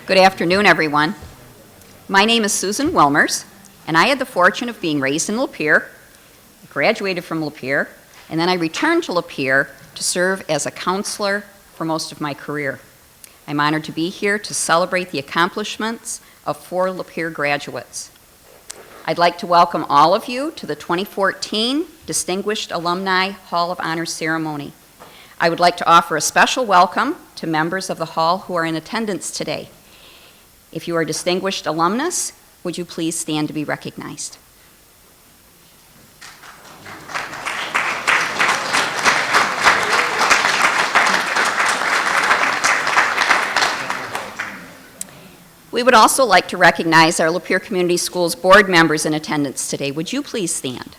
Good afternoon, everyone. My name is Susan Wilmers, and I had the fortune of being raised in Lapeer, graduated from Lapeer, and then I returned to Lapeer to serve as a counselor for most of my career. I'm honored to be here to celebrate the accomplishments of 4 Lapeer graduates. I'd like to welcome all of you to the 2014 Distinguished Alumni Hall of Honor ceremony. I would like to offer a special welcome to members of the Hall who are in attendance today. If you are a distinguished alumnus, would you please stand to be recognized? We would also like to recognize our Lapeer Community Schools board members in attendance today. Would you please stand?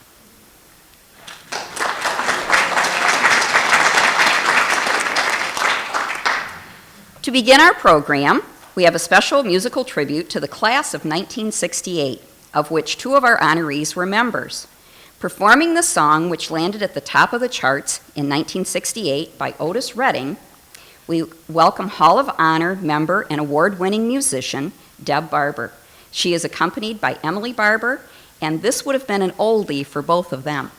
To begin our program, we have a special musical tribute to the class of 1968, of which 2 of our honorees were members. Performing the song, which landed at the top of the charts in 1968 by Otis Redding, we welcome Hall of Honor member and award-winning musician, Deb Barber. She is accompanied by Emily Barber, and this would have been an oldie for both of them.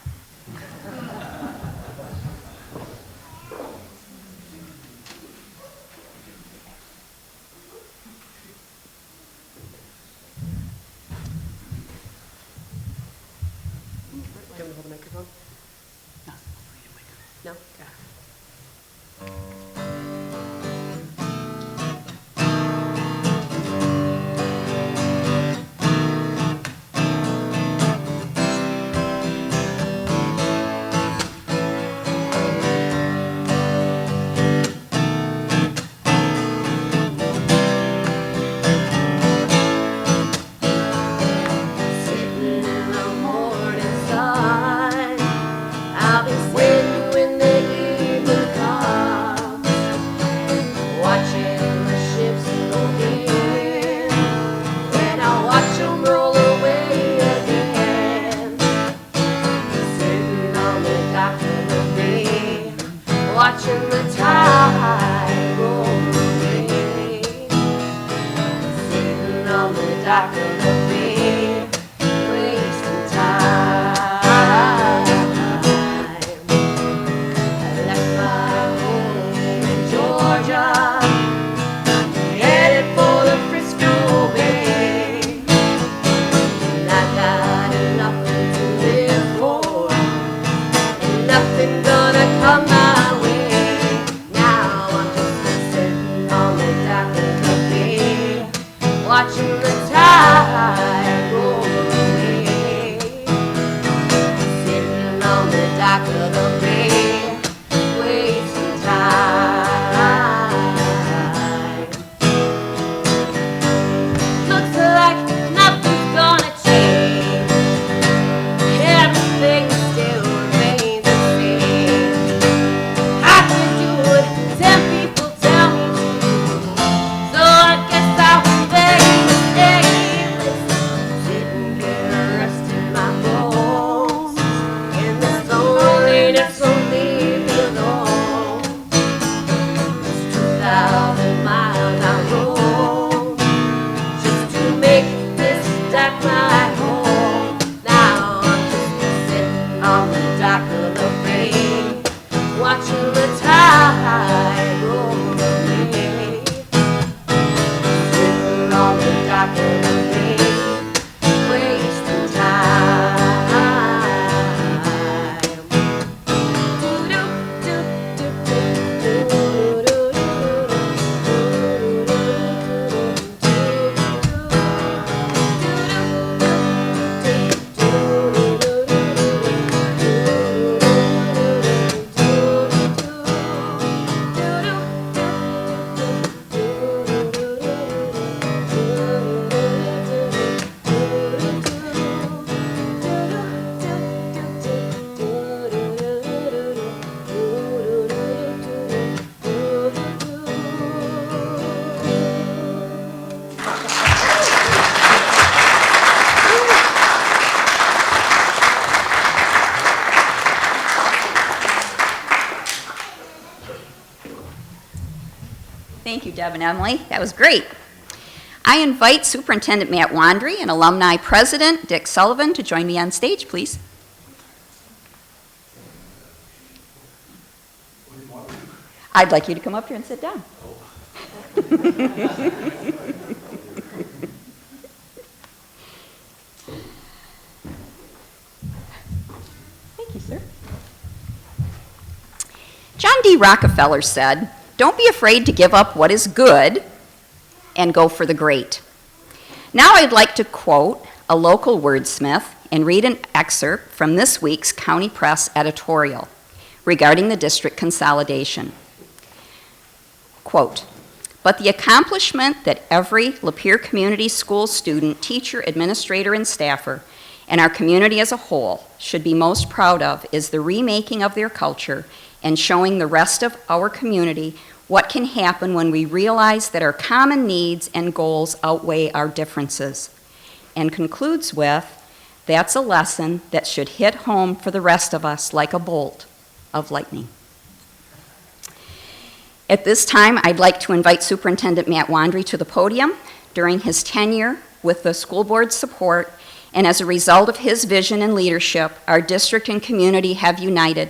Can we hold the microphone? No? Yeah. Watching the tide roll away, sitting on the dock of the bay, wasting time. I left my home in Georgia, headed for the Frisco Bay, and I got nothing to live for, and nothing gonna come my way. Watching the tide roll away, sitting on the dock of the bay, wasting time. Looks like nothing's gonna change, everything still remains the same. I can do what 10 people tell me to, so I guess I will. Watching the tide roll away, sitting on the dock of the bay, wasting time. Thank you, Deb and Emily. That was great. I invite Superintendent Matt Wandry and Alumni President Dick Sullivan to join me on stage, please. I'd like you to come up here and sit down. Thank you, sir. John D. Rockefeller said, "Don't be afraid to give up what is good and go for the great." Now I'd like to quote a local wordsmith and read an excerpt from this week's County Press editorial regarding the district consolidation. Quote, "But the accomplishment that every Lapeer Community School student, teacher, administrator, and staffer, and our community as a whole should be most proud of is the remaking of their culture and showing the rest of our community what can happen when we realize that our common needs and goals outweigh our differences." And concludes with, "That's a lesson that should hit home for the rest of us like a bolt of lightning." At this time, I'd like to invite Superintendent Matt Wandry to the podium. During his tenure, with the school board's support, and as a result of his vision and leadership, our district and community have united.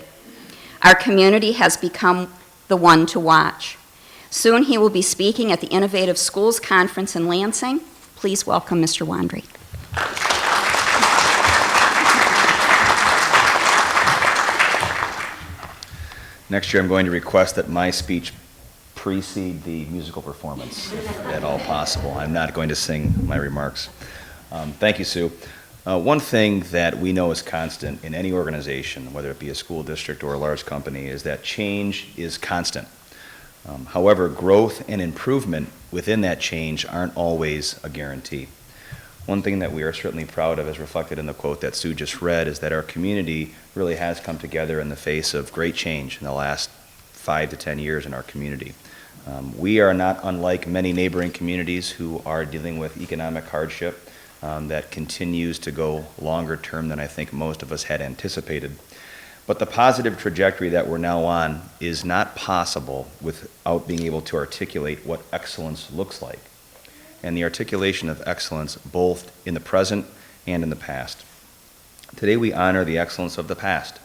Our community has become the one to watch. Soon he will be speaking at the Innovative Schools Conference in Lansing. Please welcome Mr. Wandry. Next year, I'm going to request that my speech precede the musical performance, if at all possible. I'm not going to sing my remarks. Thank you, Sue. One thing that we know is constant in any organization, whether it be a school district or a large company, is that change is constant. However, growth and improvement within that change aren't always a guarantee. One thing that we are certainly proud of, as reflected in the quote that Sue just read, is that our community really has come together in the face of great change in the last 5 to 10 years in our community. We are not unlike many neighboring communities who are dealing with economic hardship that continues to go longer term than I think most of us had anticipated. But the positive trajectory that we're now on is not possible without being able to articulate what excellence looks like, and the articulation of excellence both in the present and in the past. Today we honor the excellence of the past.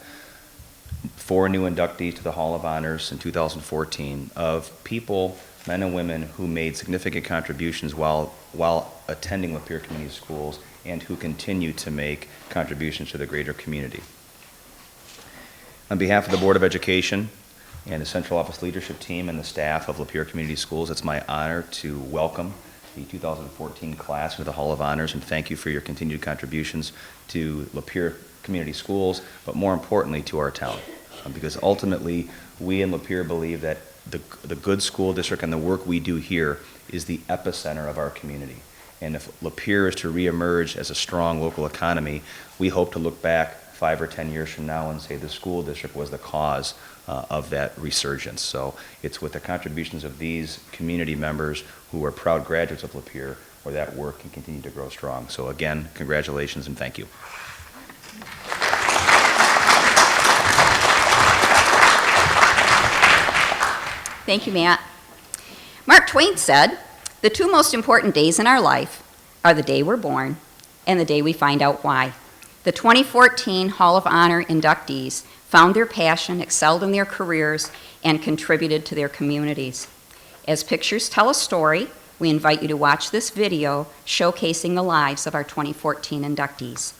4 new inductees to the Hall of Honors in 2014 of people, men and women, who made significant contributions while attending Lapeer Community Schools and who continue to make contributions to the greater community. On behalf of the Board of Education and the Central Office Leadership Team and the staff of Lapeer Community Schools, it's my honor to welcome the 2014 class into the Hall of Honors and thank you for your continued contributions to Lapeer Community Schools, but more importantly to our town. Because ultimately, we in Lapeer believe that the good school district and the work we do here is the epicenter of our community. And if Lapeer is to reemerge as a strong local economy, we hope to look back 5 or 10 years from now and say the school district was the cause of that resurgence. So it's with the contributions of these community members who are proud graduates of Lapeer where that work can continue to grow strong. So again, congratulations and thank you. Thank you, Matt. Mark Twain said, "The 2 most important days in our life are the day we're born and the day we find out why." The 2014 Hall of Honor inductees found their passion, excelled in their careers, and contributed to their communities. As pictures tell a story, we invite you to watch this video showcasing the lives of our 2014 inductees.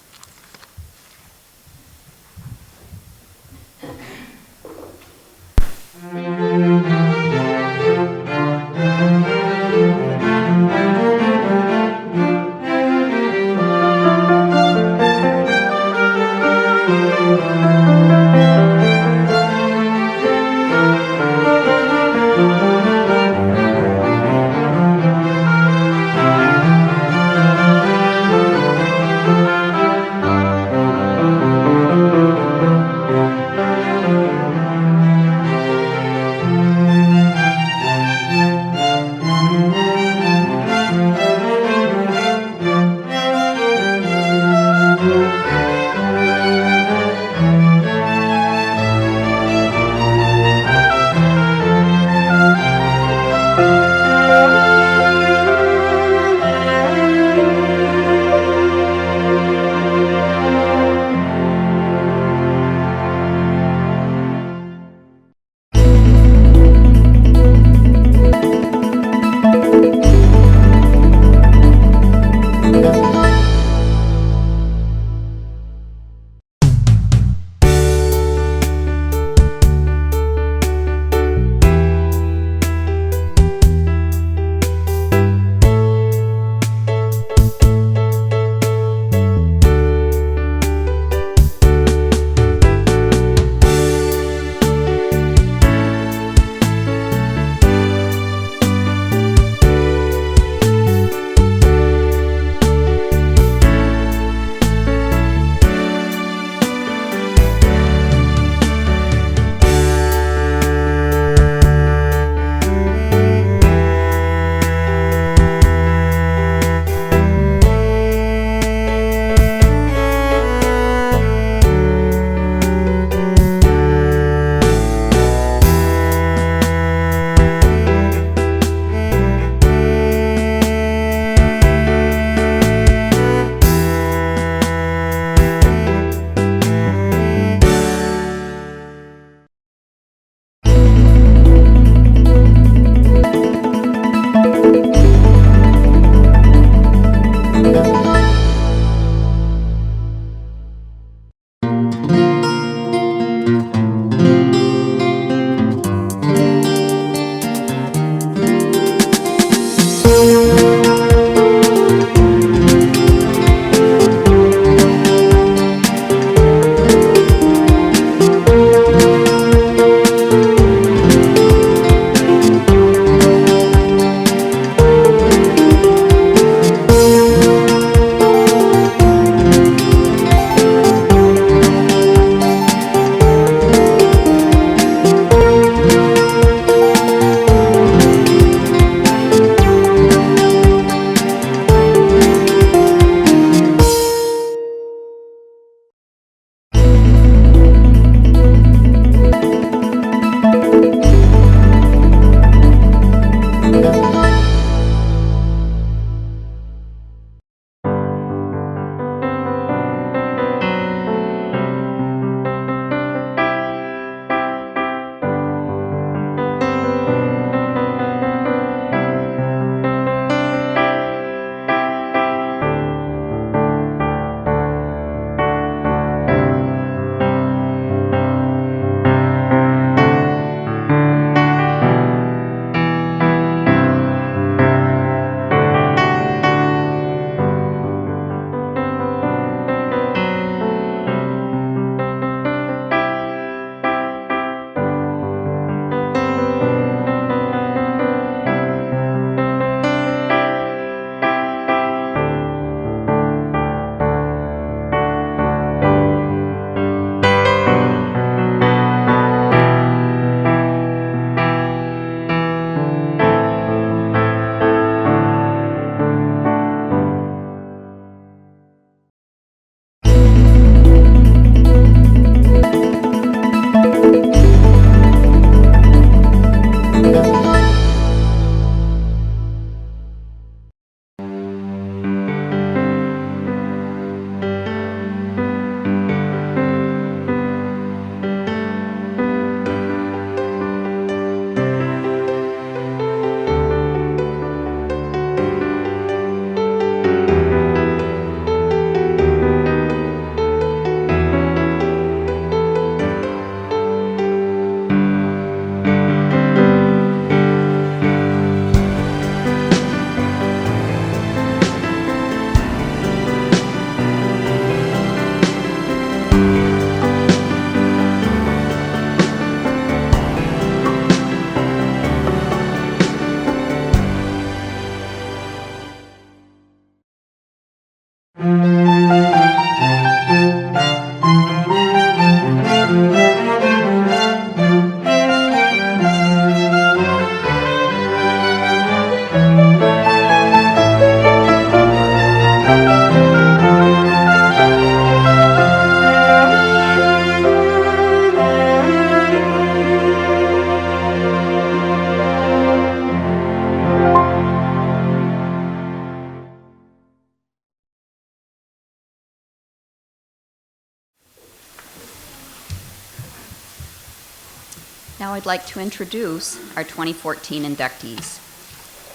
Now I'd like to introduce our 2014 inductees.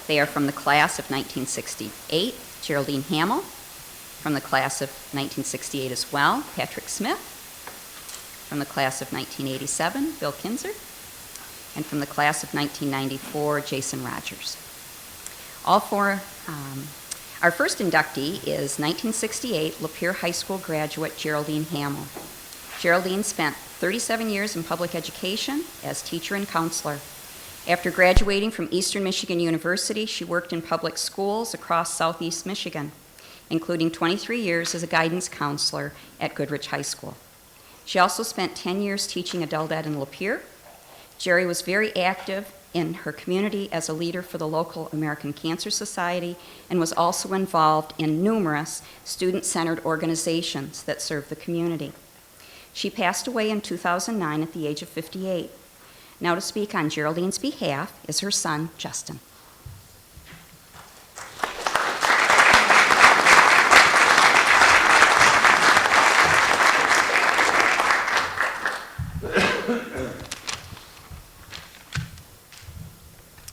They are from the class of 1968, Geraldine Hamill. From the class of 1968 as well, Patrick Smith. From the class of 1987, Bill Kinzer. And from the class of 1994, Jason Rogers. All four, our first inductee is 1968 Lapeer High School graduate Geraldine Hamill. Geraldine spent 37 years in public education as teacher and counselor. After graduating from Eastern Michigan University, she worked in public schools across Southeast Michigan, including 23 years as a guidance counselor at Goodrich High School. She also spent 10 years teaching adult ed in Lapeer. Jerry was very active in her community as a leader for the local American Cancer Society and was also involved in numerous student-centered organizations that serve the community. She passed away in 2009 at the age of 58. Now to speak on Geraldine's behalf is her son, Justin.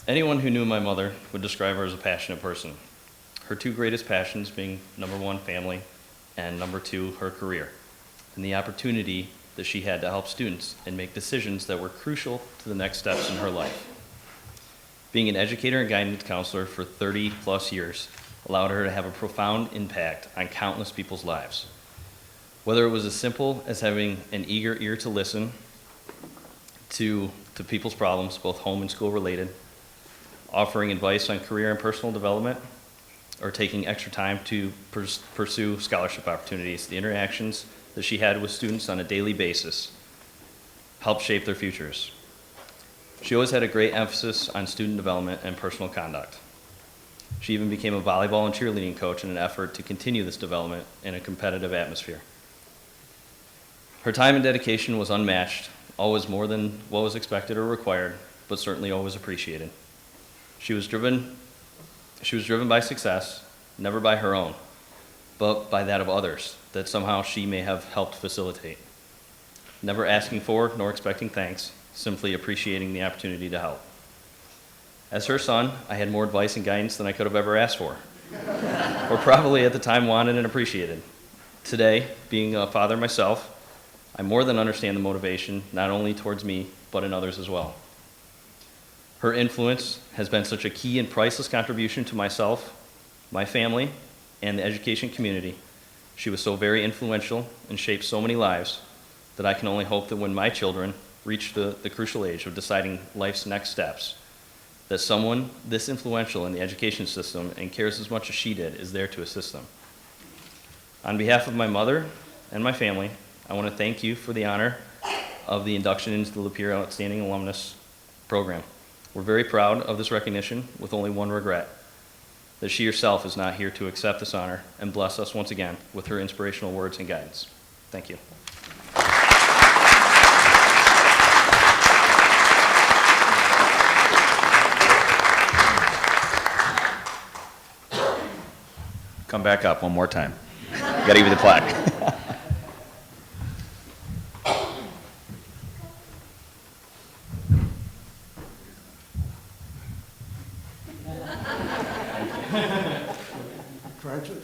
Anyone who knew my mother would describe her as a passionate person. Her two greatest passions being number one, family, and number two, her career, and the opportunity that she had to help students and make decisions that were crucial to the next steps in her life. Being an educator and guidance counselor for 30 plus years allowed her to have a profound impact on countless people's lives. Whether it was as simple as having an eager ear to listen to people's problems, both home and school related, offering advice on career and personal development, or taking extra time to pursue scholarship opportunities, the interactions that she had with students on a daily basis helped shape their futures. She always had a great emphasis on student development and personal conduct. She even became a volleyball and cheerleading coach in an effort to continue this development in a competitive atmosphere. Her time and dedication was unmatched, always more than what was expected or required, but certainly always appreciated. She was driven by success, never by her own, but by that of others that somehow she may have helped facilitate. Never asking for nor expecting thanks, simply appreciating the opportunity to help. As her son, I had more advice and guidance than I could have ever asked for, or probably at the time wanted and appreciated. Today, being a father myself, I more than understand the motivation, not only towards me, but in others as well. Her influence has been such a key and priceless contribution to myself, my family, and the education community. She was so very influential and shaped so many lives that I can only hope that when my children reach the crucial age of deciding life's next steps, that someone this influential in the education system and cares as much as she did is there to assist them. On behalf of my mother and my family, I want to thank you for the honor of the induction into the Lapeer Outstanding Alumnus Program. We're very proud of this recognition, with only one regret, that she herself is not here to accept this honor and bless us once again with her inspirational words and guidance. Thank you. Come back up one more time. Got to give you the plaque.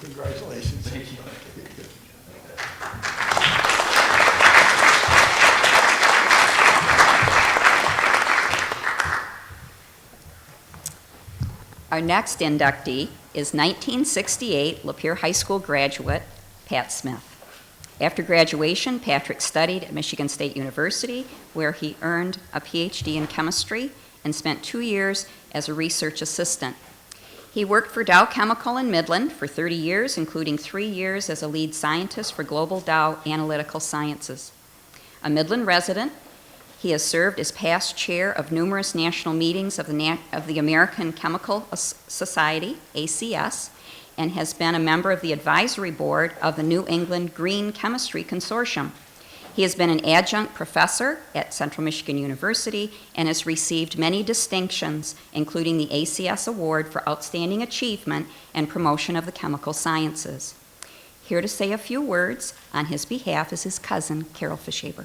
Congratulations. Thank you. Our next inductee is 1968 Lapeer High School graduate Pat Smith. After graduation, Patrick studied at Michigan State University, where he earned a PhD in chemistry and spent 2 years as a research assistant. He worked for Dow Chemical in Midland for 30 years, including 3 years as a lead scientist for Global Dow Analytical Sciences. A Midland resident, he has served as past chair of numerous national meetings of the American Chemical Society, ACS, and has been a member of the advisory board of the New England Green Chemistry Consortium. He has been an adjunct professor at Central Michigan University and has received many distinctions, including the ACS Award for Outstanding Achievement and Promotion of the Chemical Sciences. Here to say a few words on his behalf is his cousin, Carol Fishaber.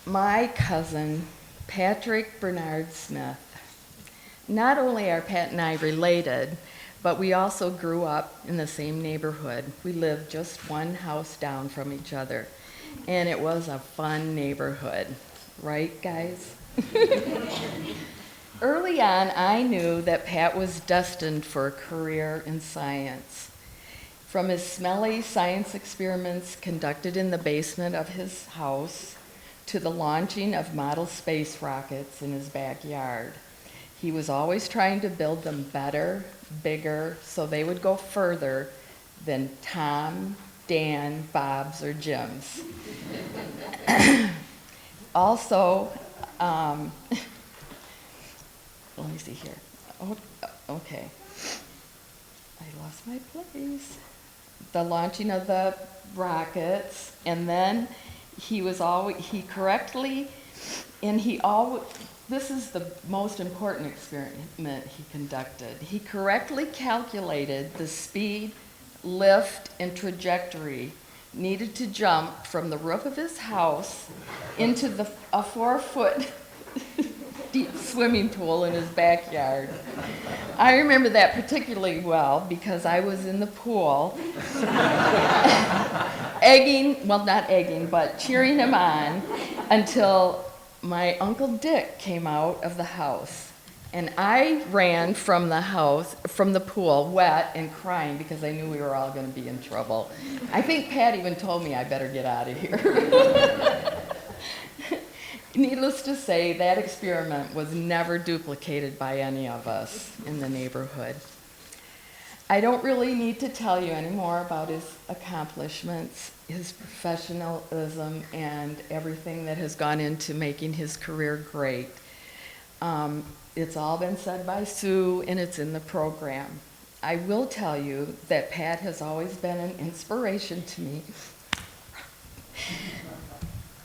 my cousin, Patrick Bernard Smith. Not only are Pat and I related, but we also grew up in the same neighborhood. We lived just one house down from each other, and it was a fun neighborhood, right, guys? Early on, I knew that Pat was destined for a career in science. From his smelly science experiments conducted in the basement of his house to the launching of model space rockets in his backyard, he was always trying to build them better, bigger, so they would go further than Tom, Dan, Bob's, or Jim's. Also, let me see here. Oh, okay. I lost my place. The launching of the rockets, and then this is the most important experiment he conducted. He correctly calculated the speed, lift, and trajectory needed to jump from the roof of his house into a 4-foot deep swimming pool in his backyard. I remember that particularly well because I was in the pool cheering him on until my Uncle Dick came out of the house. And I ran from the pool, wet and crying because I knew we were all going to be in trouble. I think Pat even told me I better get out of here. Needless to say, that experiment was never duplicated by any of us in the neighborhood. I don't really need to tell you any more about his accomplishments, his professionalism, and everything that has gone into making his career great. It's all been said by Sue, and it's in the program. I will tell you that Pat has always been an inspiration to me.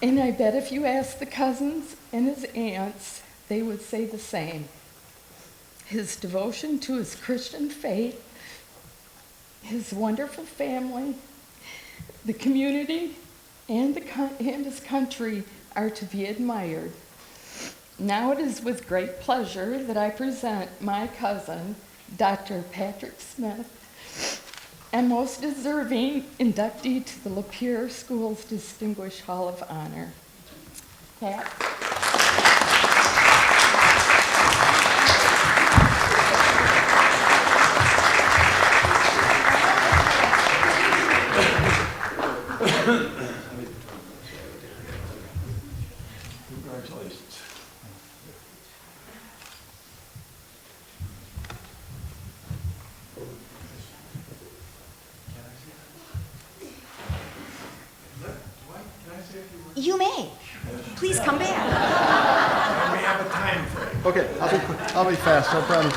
And I bet if you asked the cousins and his aunts, they would say the same. His devotion to his Christian faith, his wonderful family, the community, and his country are to be admired. Now it is with great pleasure that I present my cousin, Dr. Patrick Smith, and most deserving inductee to the Lapeer School's Distinguished Hall of Honor. Pat. Congratulations. You may. Please come back. And we have a time frame. Okay, I'll be fast, I promise.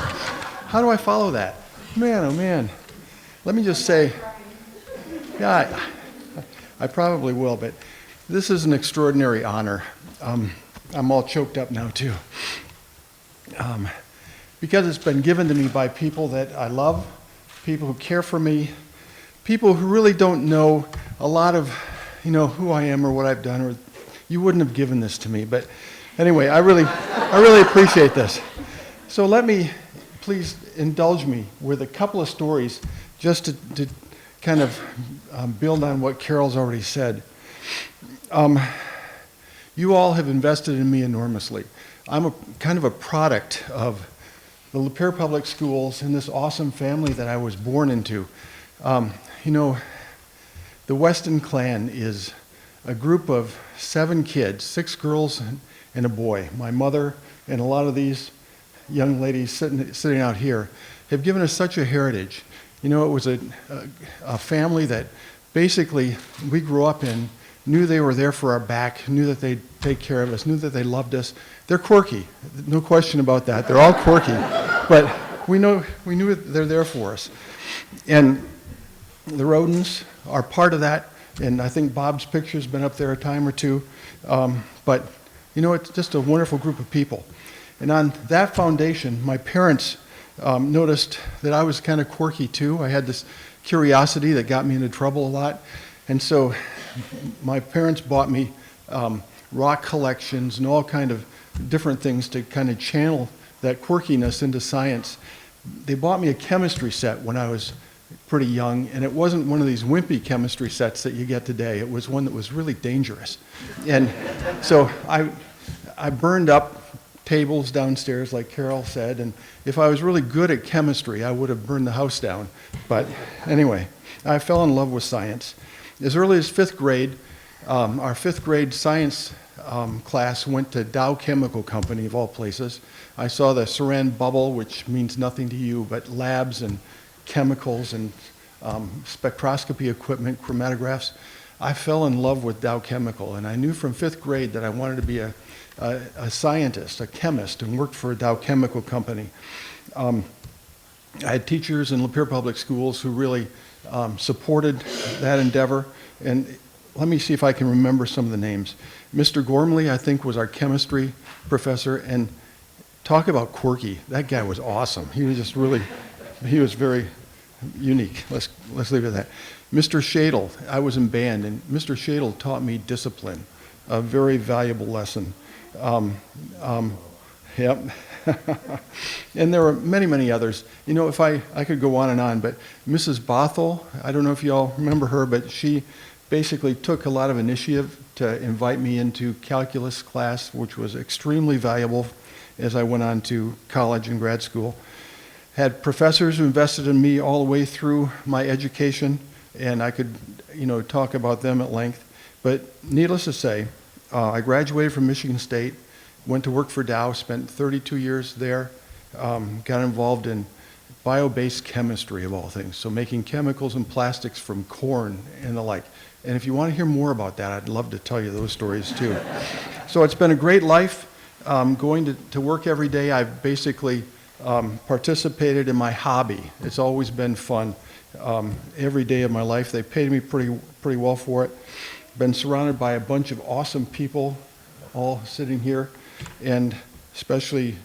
How do I follow that? Man, oh man. Let me just say, yeah, I probably will, but this is an extraordinary honor. I'm all choked up now too. Because it's been given to me by people that I love, people who care for me, people who really don't know a lot of, who I am or what I've done, or you wouldn't have given this to me. But anyway, I really appreciate this. So let me, please indulge me with a couple of stories just to kind of build on what Carol's already said. You all have invested in me enormously. I'm kind of a product of the Lapeer Public Schools and this awesome family that I was born into. The Weston clan is a group of 7 kids, 6 girls and a boy. My mother and a lot of these young ladies sitting out here have given us such a heritage. It was a family that basically we grew up in, knew they were there for our back, knew that they'd take care of us, knew that they loved us. They're quirky, no question about that. They're all quirky, but we knew they're there for us. And the Rodens are part of that, and I think Bob's picture's been up there a time or two. But it's just a wonderful group of people. And on that foundation, my parents noticed that I was kind of quirky too. I had this curiosity that got me into trouble a lot. And so my parents bought me rock collections and all kind of different things to kind of channel that quirkiness into science. They bought me a chemistry set when I was pretty young, and it wasn't one of these wimpy chemistry sets that you get today. It was one that was really dangerous. And so I burned up tables downstairs, like Carol said, and if I was really good at chemistry, I would have burned the house down. But anyway, I fell in love with science. As early as 5th grade, our 5th grade science class went to Dow Chemical Company, of all places. I saw the Saran bubble, which means nothing to you, but labs and chemicals and spectroscopy equipment, chromatographs. I fell in love with Dow Chemical, and I knew from 5th grade that I wanted to be a scientist, a chemist, and worked for a Dow Chemical Company. I had teachers in Lapeer Public Schools who really supported that endeavor. And let me see if I can remember some of the names. Mr. Gormley, I think, was our chemistry professor, and talk about quirky. That guy was awesome. He was just really, he was very unique. Let's leave it at that. Mr. Shadle, I was in band, and Mr. Shadle taught me discipline, a very valuable lesson. Yep. And there were many, many others. You know, if I could go on and on, but Mrs. Bothell, I don't know if you all remember her, but she basically took a lot of initiative to invite me into calculus class, which was extremely valuable as I went on to college and grad school. Had professors who invested in me all the way through my education, and I could, you know, talk about them at length. But needless to say, I graduated from Michigan State, went to work for Dow, spent 32 years there, got involved in bio-based chemistry of all things, so making chemicals and plastics from corn and the like. And if you want to hear more about that, I'd love to tell you those stories too. So it's been a great life. Going to work every day, I've basically participated in my hobby. It's always been fun. Every day of my life, they paid me pretty well for it. Been surrounded by a bunch of awesome people, all sitting here, and especially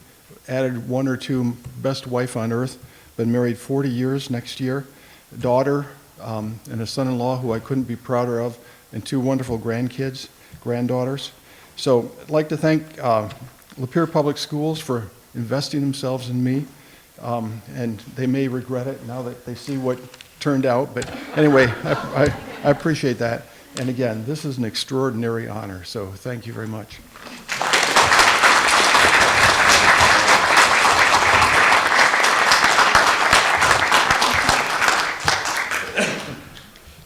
added 1 or 2 best wife on earth. Been married 40 years next year. Daughter and a son-in-law who I couldn't be prouder of, and 2 wonderful granddaughters. So I'd like to thank Lapeer Public Schools for investing themselves in me, and they may regret it now that they see what turned out, but anyway, I appreciate that. And again, this is an extraordinary honor, so thank you very much.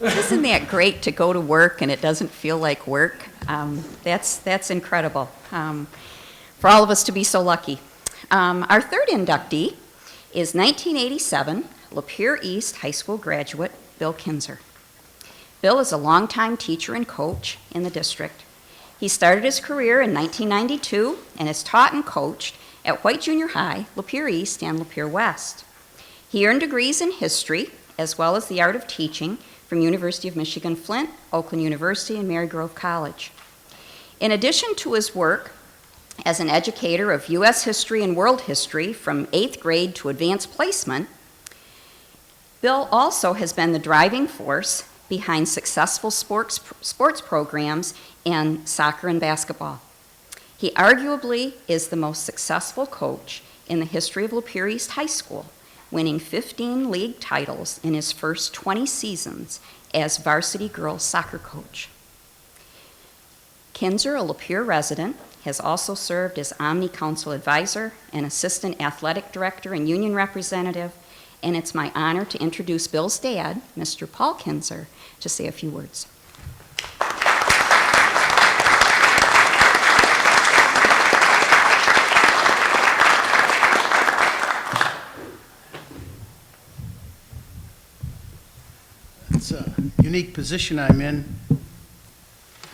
Isn't that great to go to work and it doesn't feel like work? That's incredible. For all of us to be so lucky. Our third inductee is 1987 Lapeer East High School graduate Bill Kinzer. Bill is a longtime teacher and coach in the district. He started his career in 1992 and has taught and coached at White Junior High, Lapeer East, and Lapeer West. He earned degrees in history as well as the art of teaching from University of Michigan Flint, Oakland University, and Marygrove College. In addition to his work as an educator of U.S. history and world history from 8th grade to advanced placement, Bill also has been the driving force behind successful sports programs in soccer and basketball. He arguably is the most successful coach in the history of Lapeer East High School, winning 15 league titles in his first 20 seasons as varsity girls soccer coach. Kinzer, a Lapeer resident, has also served as Omni Council advisor and assistant athletic director and union representative, and it's my honor to introduce Bill's dad, Mr. Paul Kinzer, to say a few words. It's a unique position I'm in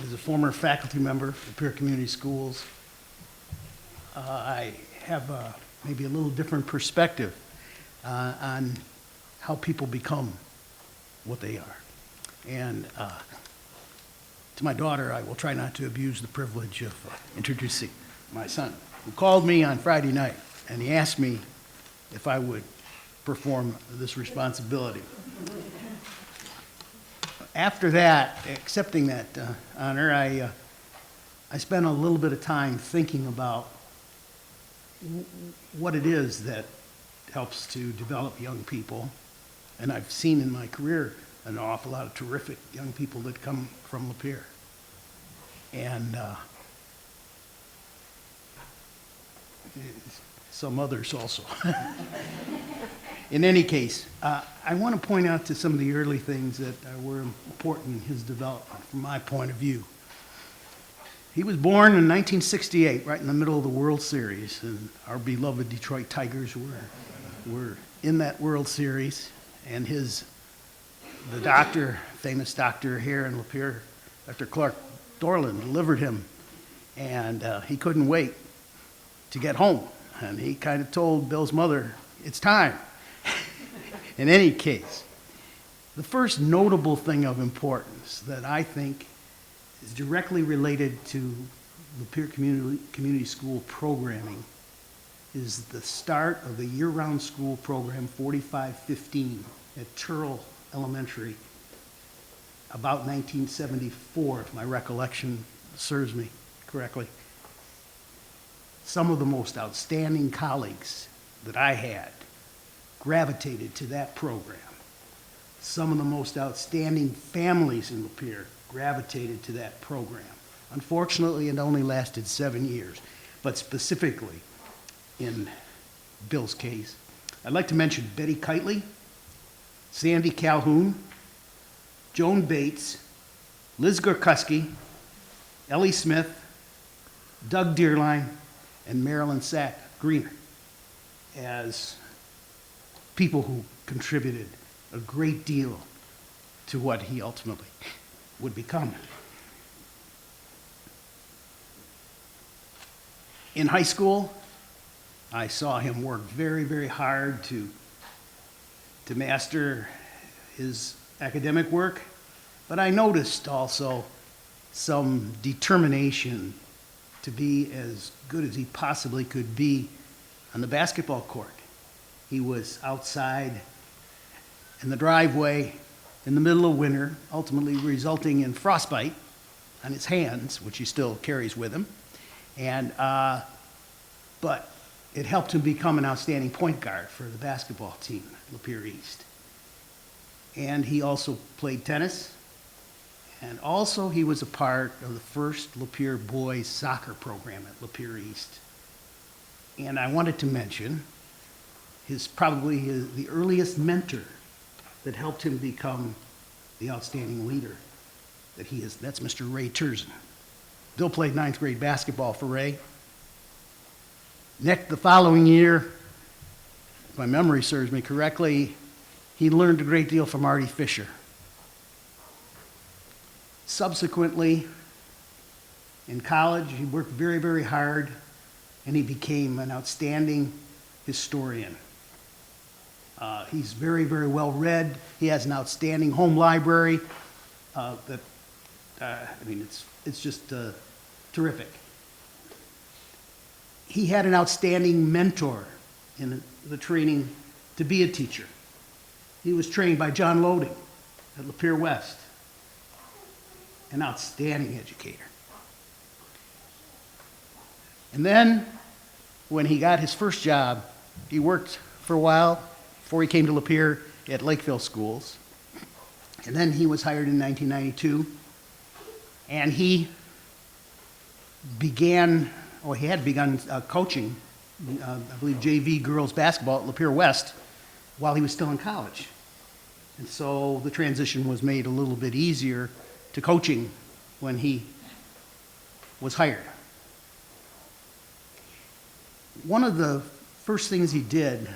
as a former faculty member of Lapeer Community Schools. I have maybe a little different perspective on how people become what they are. And to my daughter, I will try not to abuse the privilege of introducing my son, who called me on Friday night, and he asked me if I would perform this responsibility. After that, accepting that honor, I spent a little bit of time thinking about what it is that helps to develop young people. And I've seen in my career an awful lot of terrific young people that come from Lapeer. And some others also. In any case, I want to point out to some of the early things that were important in his development from my point of view. He was born in 1968, right in the middle of the World Series, and our beloved Detroit Tigers were in that World Series, and the doctor, famous doctor here in Lapeer, Dr. Clark Dorland, delivered him, and he couldn't wait to get home, and he kind of told Bill's mother, "It's time." In any case, the first notable thing of importance that I think is directly related to Lapeer Community School programming is the start of the year-round school program 4515 at Turl Elementary about 1974, if my recollection serves me correctly. Some of the most outstanding colleagues that I had gravitated to that program. Some of the most outstanding families in Lapeer gravitated to that program. Unfortunately, it only lasted 7 years, but specifically in Bill's case, I'd like to mention Betty Kitely, Sandy Calhoun, Joan Bates, Liz Gorkuski, Ellie Smith, Doug Deerline, and Marilyn Sack Greener as people who contributed a great deal to what he ultimately would become. In high school, I saw him work very, very hard to master his academic work, but I noticed also some determination to be as good as he possibly could be on the basketball court. He was outside in the driveway in the middle of winter, ultimately resulting in frostbite on his hands, which he still carries with him. But it helped him become an outstanding point guard for the basketball team at Lapeer East. And he also played tennis. And also he was a part of the first Lapeer boys soccer program at Lapeer East. And I wanted to mention the earliest mentor that helped him become the outstanding leader that he is. That's Mr. Ray Turzen. Bill played 9th grade basketball for Ray. The following year, if my memory serves me correctly, he learned a great deal from Artie Fisher. Subsequently, in college, he worked very, very hard, and he became an outstanding historian. He's very, very well read. He has an outstanding home library it's just terrific. He had an outstanding mentor in the training to be a teacher. He was trained by John Loading at Lapeer West, an outstanding educator. And then, when he got his first job, he worked for a while before he came to Lapeer at Lakeville Schools. And then he was hired in 1992, and he had begun coaching, I believe, JV girls basketball at Lapeer West while he was still in college. And so the transition was made a little bit easier to coaching when he was hired. One of the first things he did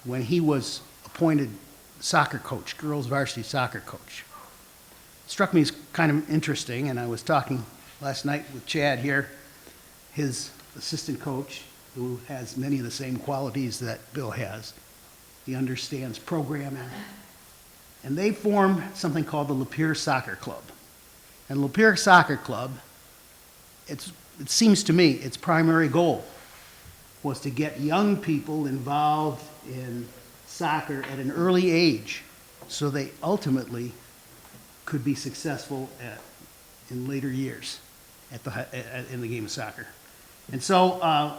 when he was appointed soccer coach, girls varsity soccer coach, struck me as kind of interesting, and I was talking last night with Chad here, his assistant coach, who has many of the same qualities that Bill has. He understands programming. And they formed something called the Lapeer Soccer Club. And Lapeer Soccer Club, it seems to me, its primary goal was to get young people involved in soccer at an early age so they ultimately could be successful in later years. in the game of soccer. And so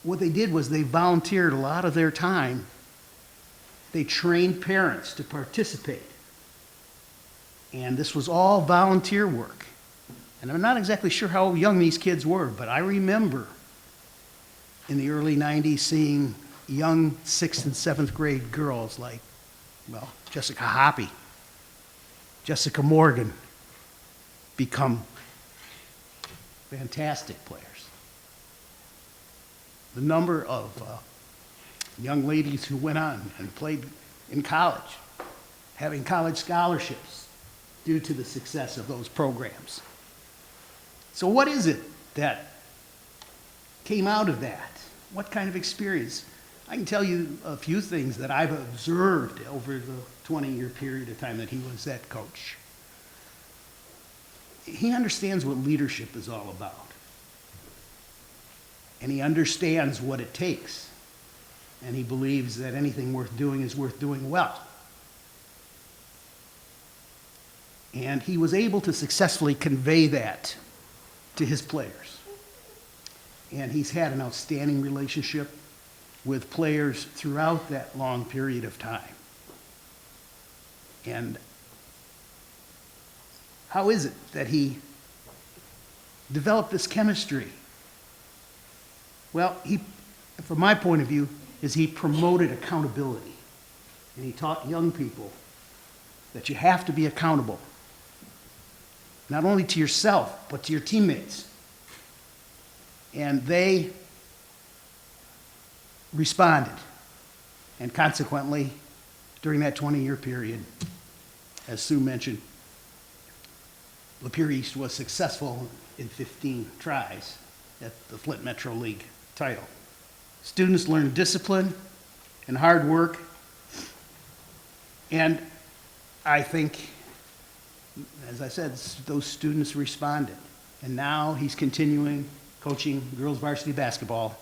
what they did was they volunteered a lot of their time. They trained parents to participate. And this was all volunteer work. And I'm not exactly sure how young these kids were, but I remember in the early 90s seeing young 6th and 7th grade girls like, well, Jessica Hoppy, Jessica Morgan, become fantastic players. The number of young ladies who went on and played in college, having college scholarships due to the success of those programs. So what is it that came out of that? What kind of experience? I can tell you a few things that I've observed over the 20-year period of time that he was that coach. He understands what leadership is all about. And he understands what it takes. And he believes that anything worth doing is worth doing well. And he was able to successfully convey that to his players. And he's had an outstanding relationship with players throughout that long period of time. And how is it that he developed this chemistry? Well, from my point of view, is he promoted accountability. And he taught young people that you have to be accountable, not only to yourself, but to your teammates. And they responded. And consequently, during that 20-year period, as Sue mentioned, Lapeer East was successful in 15 tries at the Flint Metro League title. Students learned discipline and hard work, and I think, as I said, those students responded. And now he's continuing coaching girls varsity basketball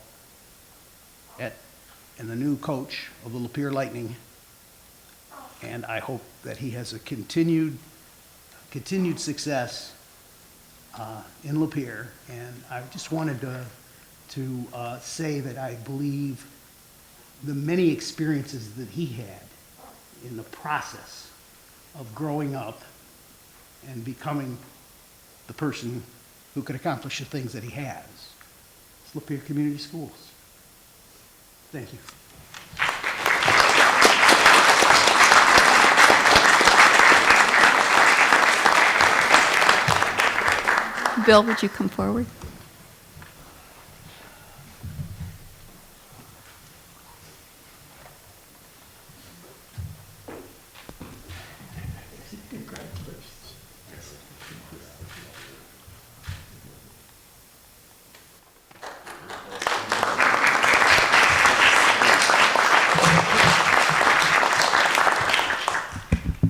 and the new coach of the Lapeer Lightning. And I hope that he has a continued success in Lapeer. And I just wanted to say that I believe the many experiences that he had in the process of growing up and becoming the person who could accomplish the things that he has. It's Lapeer Community Schools. Thank you. Bill, would you come forward?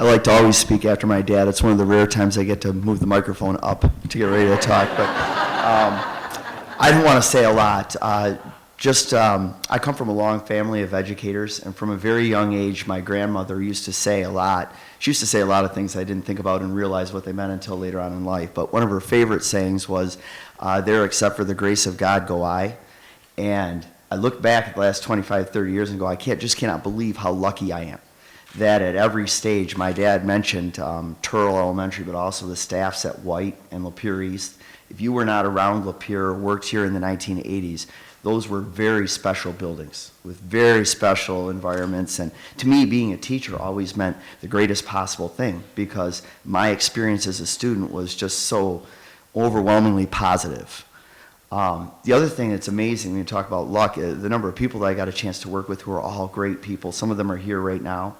I like to always speak after my dad. It's one of the rare times I get to move the microphone up to get ready to talk. But I didn't want to say a lot. I come from a long family of educators, and from a very young age, my grandmother used to say a lot. She used to say a lot of things I didn't think about and realize what they meant until later on in life. But one of her favorite sayings was, "There except for the grace of God go I." And I look back at the last 25, 30 years and go, just cannot believe how lucky I am. That at every stage, my dad mentioned Turl Elementary, but also the staffs at White and Lapeer East. If you were not around Lapeer, worked here in the 1980s, those were very special buildings with very special environments. And to me, being a teacher always meant the greatest possible thing, because my experience as a student was just so overwhelmingly positive. The other thing that's amazing when you talk about luck, the number of people that I got a chance to work with who are all great people. Some of them are here right now.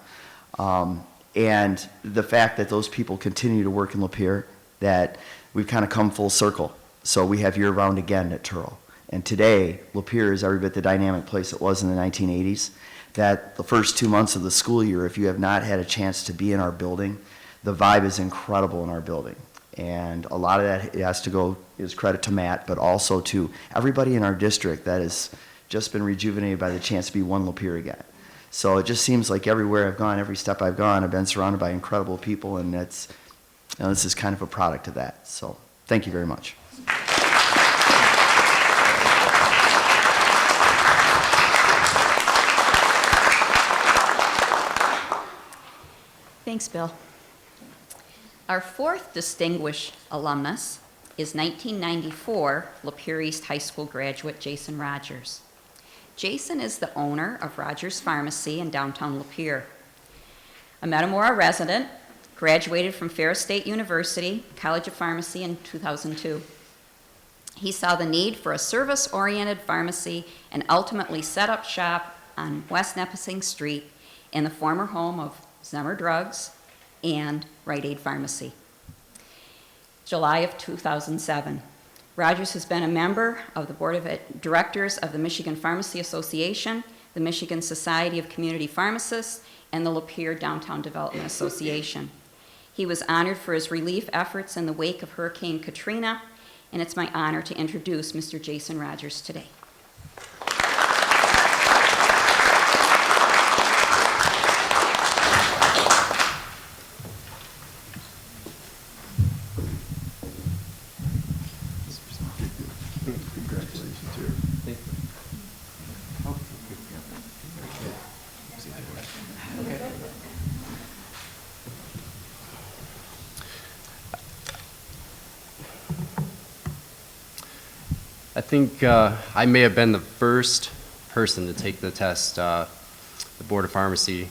And the fact that those people continue to work in Lapeer, that we've kind of come full circle. So we have year-round again at Turl. And today, Lapeer is every bit the dynamic place it was in the 1980s. That the first 2 months of the school year, if you have not had a chance to be in our building, the vibe is incredible in our building. And a lot of that is credit to Matt, but also to everybody in our district that has just been rejuvenated by the chance to be one Lapeer again. So it just seems like everywhere I've gone, every step I've gone, I've been surrounded by incredible people, and this is kind of a product of that. So Thank you very much. Thanks, Bill. Our fourth distinguished alumnus is 1994 Lapeer East High School graduate Jason Rogers. Jason is the owner of Rogers Pharmacy in downtown Lapeer. A Metamora resident, graduated from Ferris State University College of Pharmacy in 2002. He saw the need for a service-oriented pharmacy and ultimately set up shop on West Nipissing Street in the former home of Zemmer Drugs and Rite Aid Pharmacy. July of 2007. Rogers has been a member of the Board of Directors of the Michigan Pharmacy Association, the Michigan Society of Community Pharmacists, and the Lapeer Downtown Development Association. He was honored for his relief efforts in the wake of Hurricane Katrina, and it's my honor to introduce Mr. Jason Rogers today. Congratulations here. I think I may have been the first person to take the test, the Board of Pharmacy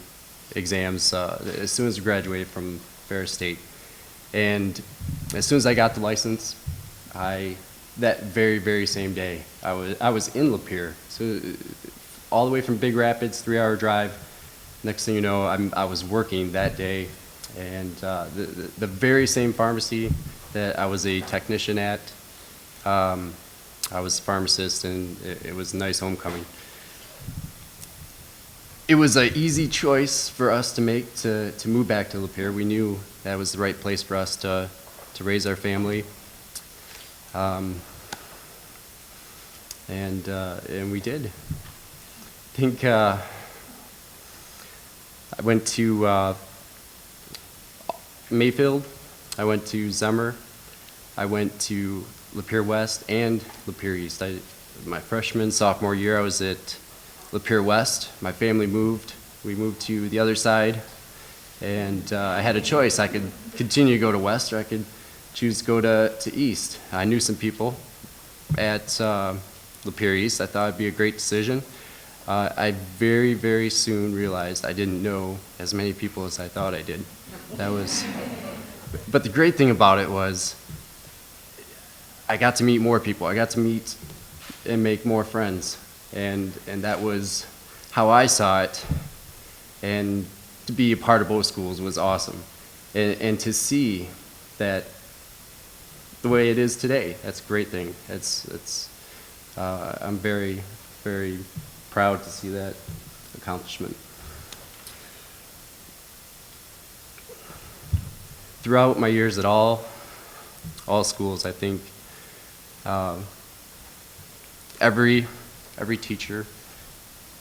exams, as soon as I graduated from Ferris State. And as soon as I got the license, that very, very same day, I was in Lapeer. So all the way from Big Rapids, 3-hour drive. Next thing you know, I was working that day. And the very same pharmacy that I was a technician at, I was a pharmacist, and it was a nice homecoming. It was an easy choice for us to make to move back to Lapeer. We knew that was the right place for us to raise our family. And we did. I think I went to Mayfield, I went to Zemmer, I went to Lapeer West and Lapeer East. My freshman, sophomore year, I was at Lapeer West. My family moved. We moved to the other side, and I had a choice. I could continue to go to West, or I could choose to go to East. I knew some people at Lapeer East. I thought it'd be a great decision. I very, very soon realized I didn't know as many people as I thought I did. But the great thing about it was I got to meet more people. I got to meet and make more friends. And that was how I saw it. And to be a part of both schools was awesome. And to see that the way it is today, that's a great thing. I'm very, very proud to see that accomplishment. Throughout my years at all schools, I think every teacher,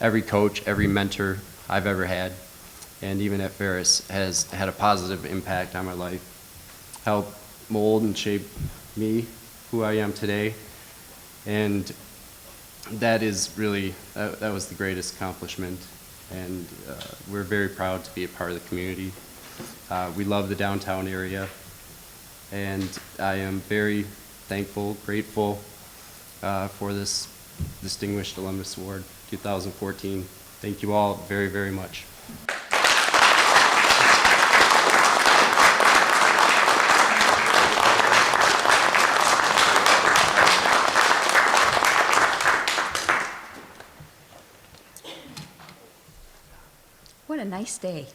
every coach, every mentor I've ever had, and even at Ferris, has had a positive impact on my life, helped mold and shape me, who I am today, and that is really, that was the greatest accomplishment, and we're very proud to be a part of the community. We love the downtown area, and I am very thankful, grateful for this Distinguished Alumnus Award 2014. Thank you all very, very much. What a nice day.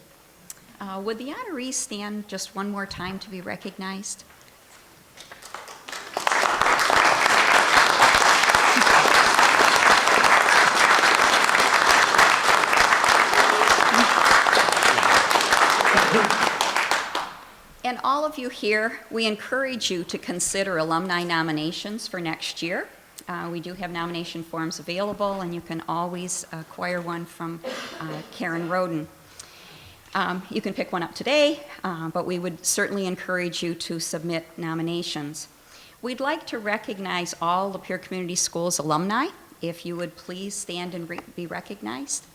Would the honorees stand just one more time to be recognized? And all of you here, we encourage you to consider alumni nominations for next year. We do have nomination forms available, and you can always acquire one from Karen Roden. You can pick one up today, but we would certainly encourage you to submit nominations. We'd like to recognize all Lapeer Community Schools alumni. If you would please stand and be recognized.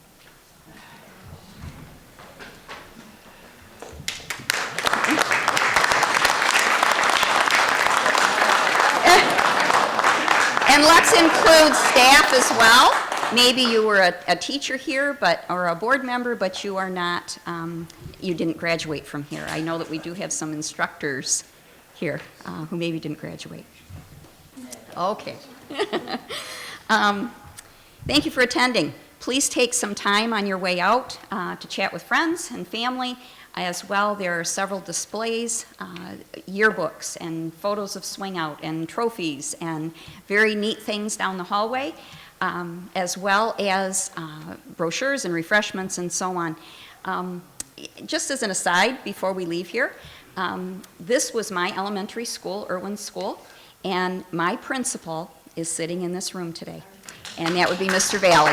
And let's include staff as well. Maybe you were a teacher here, or a board member, but you are not, you didn't graduate from here. I know that we do have some instructors here who maybe didn't graduate. Okay. Thank you for attending. Please take some time on your way out to chat with friends and family. As well, there are several displays, yearbooks and photos of swing out and trophies and very neat things down the hallway, as well as brochures and refreshments and so on. Just as an aside, before we leave here, this was my elementary school, Irwin School, and my principal is sitting in this room today, and that would be Mr. Valley.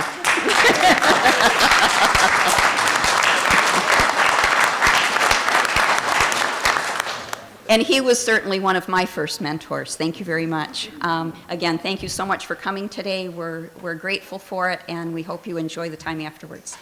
And he was certainly one of my first mentors. Thank you very much. Again, thank you so much for coming today. We're grateful for it, and we hope you enjoy the time afterwards.